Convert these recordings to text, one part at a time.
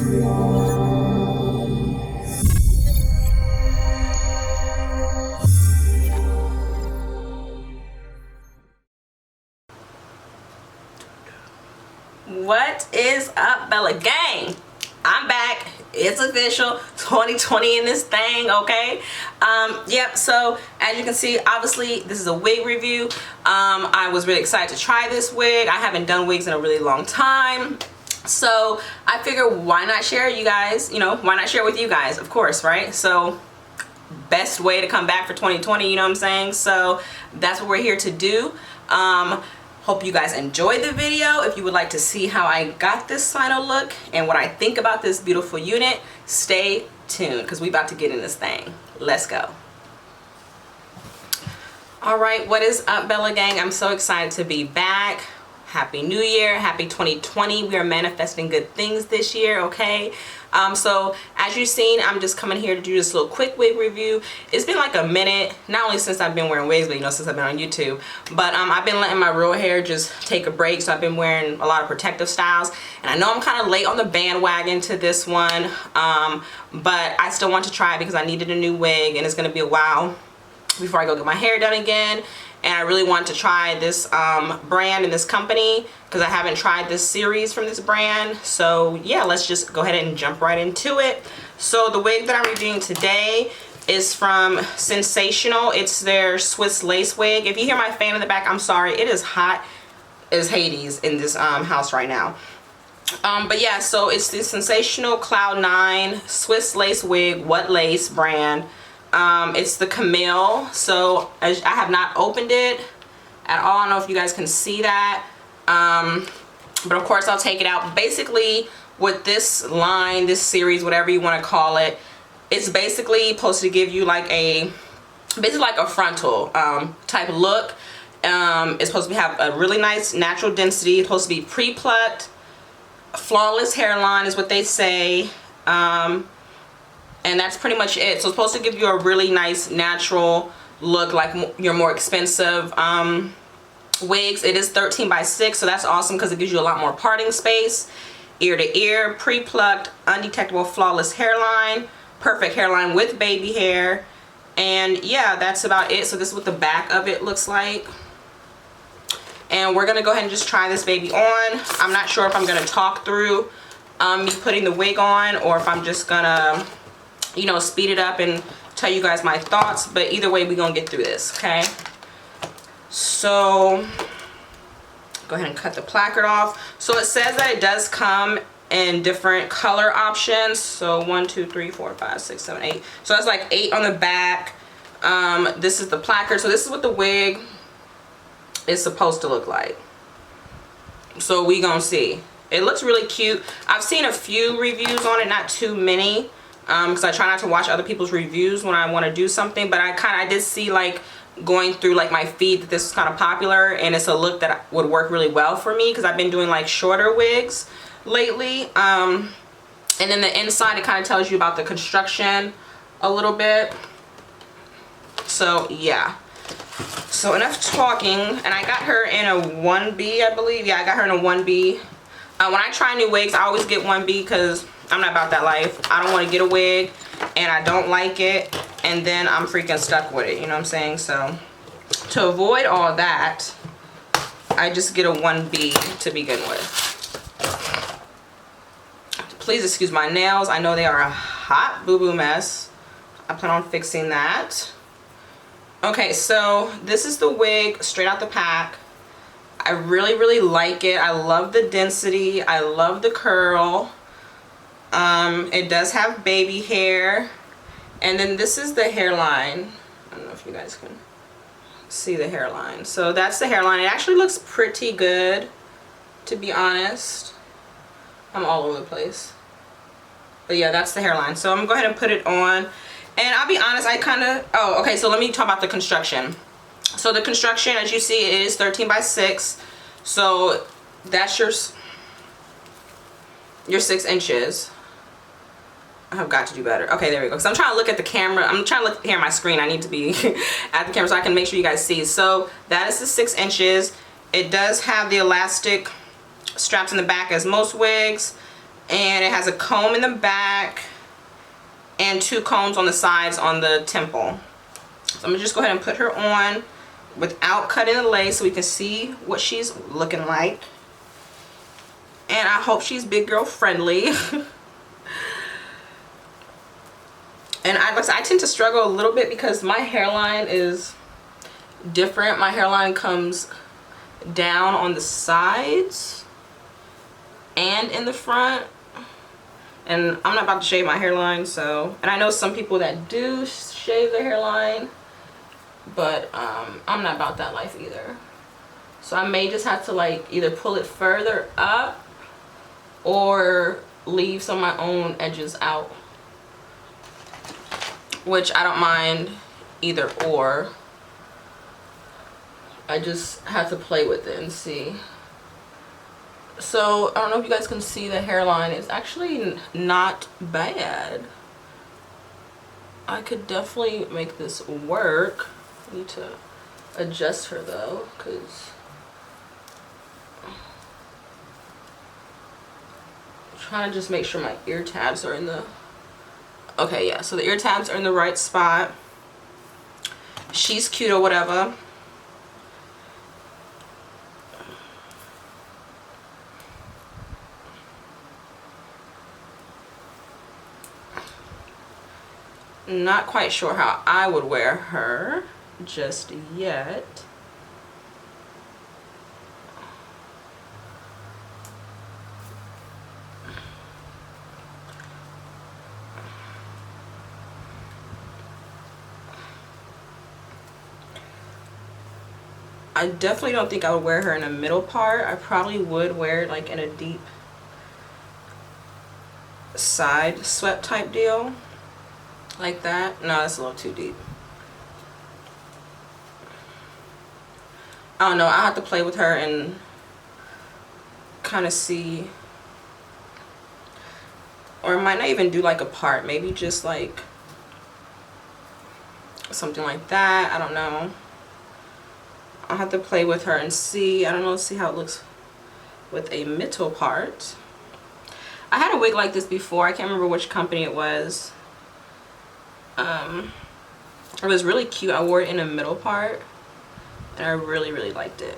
What is up, Bella Gang? I'm back. It's official. 2020 in this thing, okay? Yep, so as you can see, obviously this is a wig review. I was really excited to try this wig. I haven't done wigs in a really long time. So I figured, why not share you guys, you know, why not share with you guys, of course, right? So best way to come back for 2020, you know what I'm saying? So that's what we're here to do. Hope you guys enjoyed the video. If you would like to see how I got this final look and what I think about this beautiful unit, stay tuned because we about to get in this thing. Let's go. All right, what is up, Bella Gang? I'm so excited to be back. Happy New Year, happy 2020. We are manifesting good things this year, okay? So as you've seen, I'm just coming here to do this little quick wig review. It's been like a minute, not only since I've been wearing wigs, but you know, since I've been on YouTube. But I've been letting my real hair just take a break, so I've been wearing a lot of protective styles. And I know I'm kind of late on the bandwagon to this one, but I still want to try it because I needed a new wig, and it's gonna be a while before I go get my hair done again. And I really want to try this brand and this company because I haven't tried this series from this brand. So yeah, let's just go ahead and jump right into it. So the wig that I'm reviewing today is from Sensationnel. It's their Swiss lace wig. If you hear my fan in the back, I'm sorry. It is hot as Hades in this house right now. But yeah, so it's the Sensationnel Cloud 9 Swiss lace wig, what lace brand. It's the Kamile, so I have not opened it at all. I don't know if you guys can see that, but of course I'll take it out. Basically, with this line, this series, whatever you want to call it, it's basically supposed to give you like basically like a frontal type look. It's supposed to have a really nice natural density. It's supposed to be pre-plucked, flawless hairline is what they say. And that's pretty much it. So it's supposed to give you a really nice natural look, like your more expensive wigs. It is 13 by 6, so that's awesome because it gives you a lot more parting space. Ear to ear, pre-plucked, undetectable, flawless hairline, perfect hairline with baby hair. And yeah, that's about it. So this is what the back of it looks like. And we're gonna go ahead and just try this baby on. I'm not sure if I'm gonna talk through me putting the wig on or if I'm just gonna, you know, speed it up and tell you guys my thoughts, but either way we're gonna get through this, okay? So go ahead and cut the placard off. So it says that it does come in different color options. So 1 2 3 4 5 6 7 8, so that's like 8 on the back. This is the placard. So this is what the wig is supposed to look like. So we gonna see. It looks really cute. I've seen a few reviews on it, not too many, because I try not to watch other people's reviews when I want to do something, but I did see, like, going through like my feed, that this is kind of popular and it's a look that would work really well for me because I've been doing like shorter wigs lately. And then the inside, it kind of tells you about the construction a little bit. So yeah, so enough talking. And I got her in a 1B, I believe. Yeah, I got her in a 1B. When I try new wigs, I always get 1B because I'm not about that life. I don't want to get a wig and I don't like it and then I'm freaking stuck with it, you know what I'm saying? So to avoid all that, I just get a 1B to begin with. Please excuse my nails. I know they are a hot boo-boo mess. I plan on fixing that. Okay, so this is the wig straight out the pack. I really like it. I love the density. I love the curl. It does have baby hair. And then this is the hairline. I don't know if you guys can see the hairline. So that's the hairline. It actually looks pretty good, to be honest. I'm all over the place. But yeah, that's the hairline. So I'm gonna go ahead and put it on. And I'll be honest, I kind of... Oh, okay, so let me talk about the construction. So the construction, as you see, it is 13 by 6. So that's your 6 inches. I've got to do better. Okay, there we go. Because I'm trying to look at the camera. I'm trying to look here at my screen. I need to be at the camera so I can make sure you guys see. So that is the 6 inches. It does have the elastic straps in the back as most wigs. And it has a comb in the back and 2 combs on the sides on the temple. So I'm gonna just go ahead and put her on without cutting the lace so we can see what she's looking like. And I hope she's big girl friendly. And I tend to struggle a little bit because my hairline is different. My hairline comes down on the sides and in the front. And I'm not about to shave my hairline, so. And I know some people that do shave their hairline, but I'm not about that life either. So I may just have to like either pull it further up or leave some of my own edges out, which I don't mind either or. I just have to play with it and see. So I don't know if you guys can see the hairline. It's actually not bad. I could definitely make this work. I need to adjust her though, because I'm trying to just make sure my ear tabs are in the, okay, yeah, so the ear tabs are in the right spot. She's cute or whatever. Not quite sure how I would wear her just yet. I definitely don't think I would wear her in a middle part. I probably would wear it like in a deep side swept type deal. Like that. No, that's a little too deep. I don't know. I have to play with her and kind of see. Or I might not even do like a part. Maybe just like something like that. I don't know. I'll have to play with her and see. I don't know. See how it looks with a middle part. I had a wig like this before. I can't remember which company it was. It was really cute. I wore it in the middle part and I really, really liked it.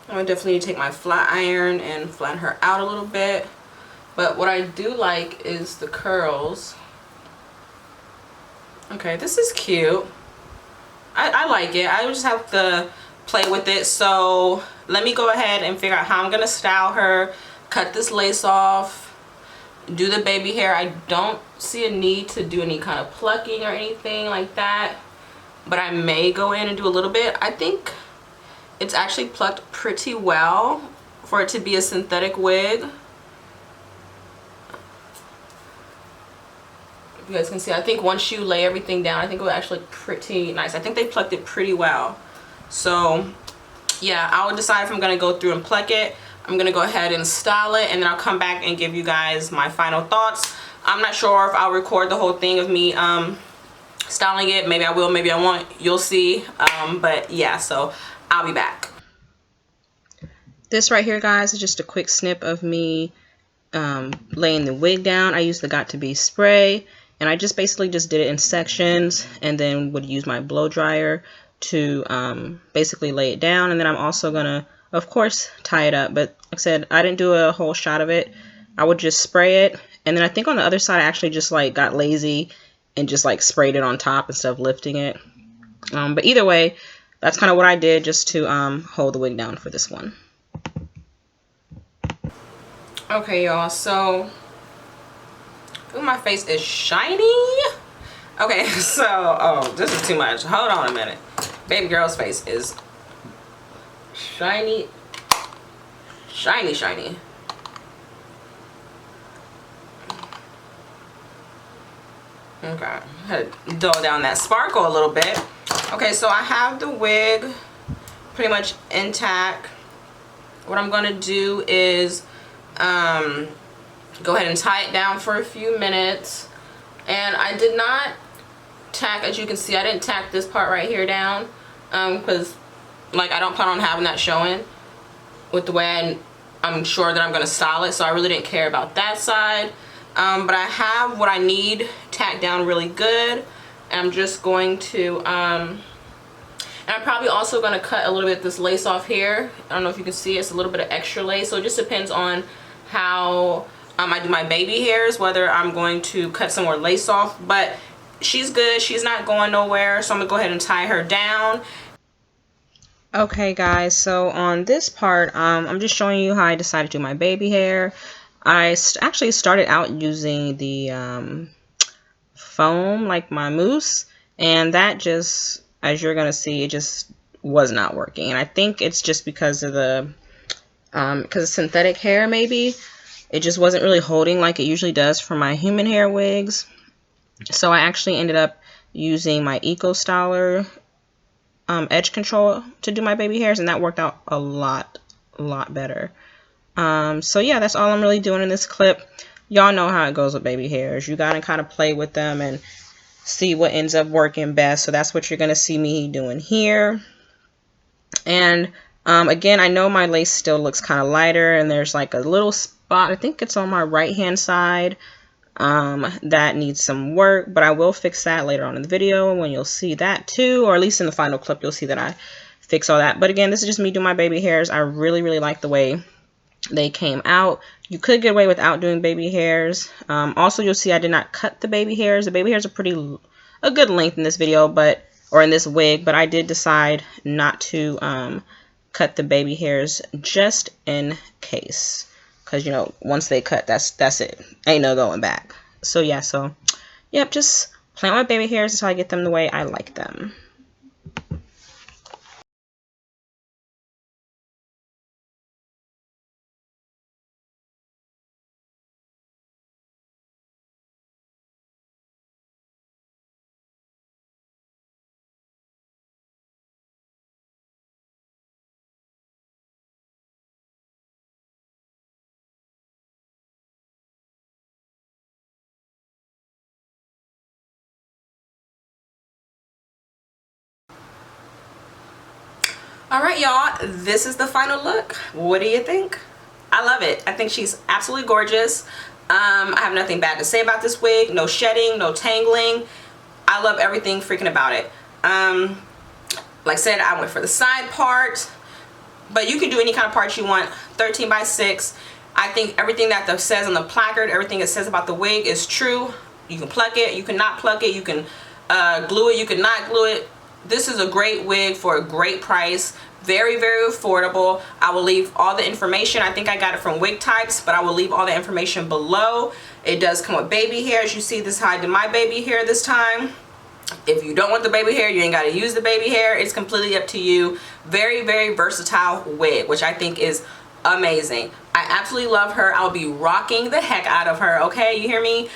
I definitely need to take my flat iron and flatten her out a little bit. But what I do like is the curls. Okay, this is cute. I like it. I just have to play with it. So let me go ahead and figure out how I'm gonna style her, cut this lace off, do the baby hair. I don't see a need to do any kind of plucking or anything like that, but I may go in and do a little bit. I think it's actually plucked pretty well for it to be a synthetic wig. You guys can see, I think once you lay everything down, I think it will actually look pretty nice. I think they plucked it pretty well. So yeah, I will decide if I'm gonna go through and pluck it. I'm gonna go ahead and style it, and then I'll come back and give you guys my final thoughts. I'm not sure if I'll record the whole thing of me styling it. Maybe I will, maybe I won't, you'll see. But yeah, so I'll be back. This right here, guys, is just a quick snip of me laying the wig down. I used the Got To Be spray, and I just basically just did it in sections, and then would use my blow dryer to basically lay it down. And then I'm also gonna, of course, tie it up. But like I said, I didn't do a whole shot of it. I would just spray it, and then I think on the other side I actually just like got lazy and just like sprayed it on top instead of lifting it. But either way, that's kind of what I did just to hold the wig down for this one. Okay, y'all, so ooh, my face is shiny. Okay, so oh, this is too much. Hold on a minute. Baby girl's face is shiny, shiny, shiny. Okay, I had to dull down that sparkle a little bit. Okay, so I have the wig pretty much intact. What I'm gonna do is go ahead and tie it down for a few minutes. And I did not tack, as you can see, I didn't tack this part right here down because like I don't plan on having that showing with the way I'm sure that I'm going to style it, so I really didn't care about that side. But I have what I need tacked down really good. And I'm just going to and I'm probably also going to cut a little bit of this lace off here. I don't know if you can see, it's a little bit of extra lace, so it just depends on how I do my baby hairs, whether I'm going to cut some more lace off. But she's good, she's not going nowhere, so I'm gonna go ahead and tie her down. Okay guys, so on this part I'm just showing you how I decided to do my baby hair. I actually started out using the foam, like my mousse, and that just, as you're gonna see, it just was not working. And I think it's just because of the synthetic hair, maybe it just wasn't really holding like it usually does for my human hair wigs. So I actually ended up using my Eco Styler edge control to do my baby hairs, and that worked out a lot better. So yeah, that's all I'm really doing in this clip. Y'all know how it goes with baby hairs. You gotta kind of play with them and see what ends up working best. So that's what you're gonna see me doing here. And again, I know my lace still looks kind of lighter, and there's like a little spot, I think it's on my right hand side, that needs some work, but I will fix that later on in the video when you'll see that too, or at least in the final clip you'll see that I fix all that. But again, this is just me doing my baby hairs. I really like the way they came out. You could get away without doing baby hairs. Also, you'll see I did not cut the baby hairs. The baby hairs are a good length in this video, or in this wig, but I did decide not to cut the baby hairs just in case. Because, you know, once they cut, that's it. Ain't no going back. So, yeah. So, yep, just playing with my baby hairs until I get them the way I like them. Alright y'all, this is the final look. What do you think? I love it. I think she's absolutely gorgeous. I have nothing bad to say about this wig. No shedding, no tangling. I love everything freaking about it. Like I said, I went for the side part, but you can do any kind of part you want. 13 by 6. I think everything that says on the placard, everything it says about the wig is true. You can pluck it, you can not pluck it, you can glue it, you can not glue it. This is a great wig for a great price. Very affordable. I will leave all the information. I think I got it from Wig Types, but I will leave all the information below. It does come with baby hair. As you see, this is how I did my baby hair this time. If you don't want the baby hair, you ain't got to use the baby hair. It's completely up to you. Very versatile wig, which I think is amazing. I absolutely love her. I'll be rocking the heck out of her. Okay, you hear me?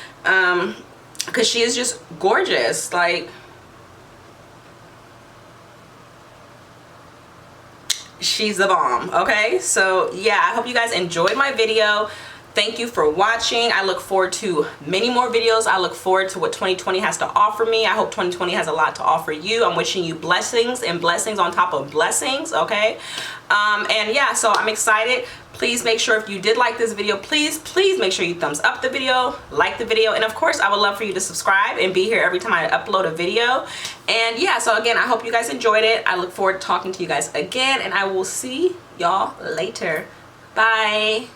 Because she is just gorgeous. Like, she's the bomb. Okay, so yeah, I hope you guys enjoyed my video. Thank you for watching. I look forward to many more videos. I look forward to what 2020 has to offer me. I hope 2020 has a lot to offer you. I'm wishing you blessings and blessings on top of blessings. Okay, and yeah, so I'm excited. Please make sure, if you did like this video, please make sure you thumbs up the video, like the video, and of course I would love for you to subscribe and be here every time I upload a video. And yeah, so again, I hope you guys enjoyed it. I look forward to talking to you guys again, and I will see y'all later. Bye.